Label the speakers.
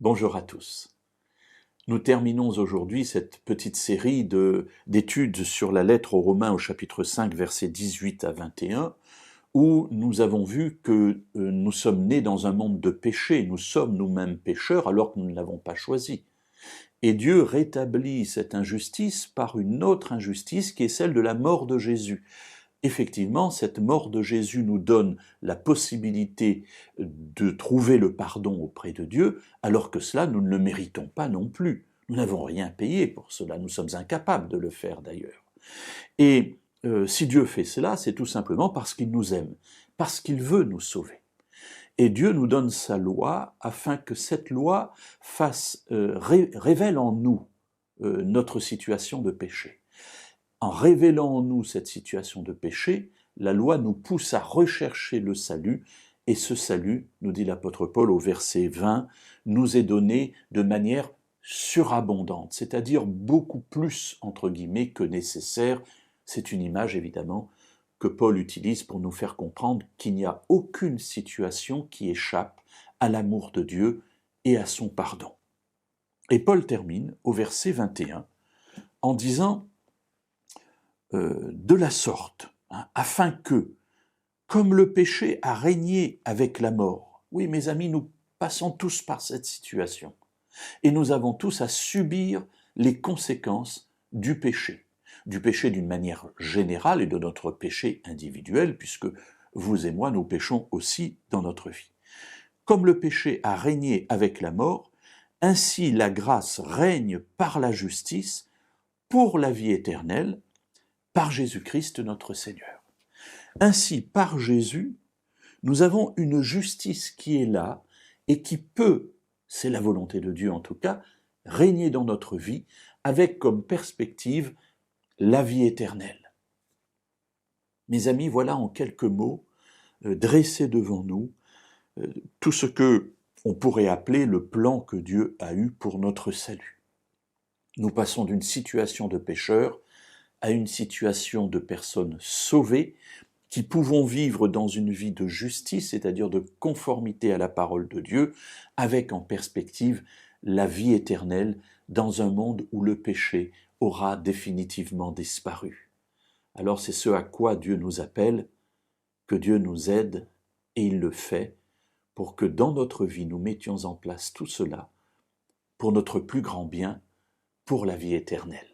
Speaker 1: Bonjour à tous. Nous terminons aujourd'hui cette petite série d'études sur la lettre aux Romains au chapitre 5, versets 18 à 21, où nous avons vu que nous sommes nés dans un monde de péché, nous sommes nous-mêmes pécheurs alors que nous ne l'avons pas choisi. Et Dieu rétablit cette injustice par une autre injustice qui est celle de la mort de Jésus. Effectivement, cette mort de Jésus nous donne la possibilité de trouver le pardon auprès de Dieu, alors que cela, nous ne le méritons pas non plus. Nous n'avons rien payé pour cela, nous sommes incapables de le faire d'ailleurs. Et si Dieu fait cela, c'est tout simplement parce qu'il nous aime, parce qu'il veut nous sauver. Et Dieu nous donne sa loi afin que cette loi révèle en nous notre situation de péché. En révélant en nous cette situation de péché, la loi nous pousse à rechercher le salut, et ce salut, nous dit l'apôtre Paul au verset 20, nous est donné de manière surabondante, c'est-à-dire beaucoup plus, entre guillemets, que nécessaire. C'est une image, évidemment, que Paul utilise pour nous faire comprendre qu'il n'y a aucune situation qui échappe à l'amour de Dieu et à son pardon. Et Paul termine au verset 21 en disant de la sorte, afin que, comme le péché a régné avec la mort, oui mes amis, nous passons tous par cette situation, et nous avons tous à subir les conséquences du péché d'une manière générale et de notre péché individuel, puisque vous et moi nous péchons aussi dans notre vie. Comme le péché a régné avec la mort, ainsi la grâce règne par la justice pour la vie éternelle, par Jésus-Christ notre Seigneur. Ainsi, par Jésus, nous avons une justice qui est là et qui peut, c'est la volonté de Dieu en tout cas, régner dans notre vie avec comme perspective la vie éternelle. Mes amis, voilà en quelques mots, dressé devant nous, tout ce que on pourrait appeler le plan que Dieu a eu pour notre salut. Nous passons d'une situation de pécheur à une situation de personnes sauvées qui pouvons vivre dans une vie de justice, c'est-à-dire de conformité à la parole de Dieu, avec en perspective la vie éternelle dans un monde où le péché aura définitivement disparu. Alors c'est ce à quoi Dieu nous appelle, que Dieu nous aide, et il le fait, pour que dans notre vie nous mettions en place tout cela, pour notre plus grand bien, pour la vie éternelle.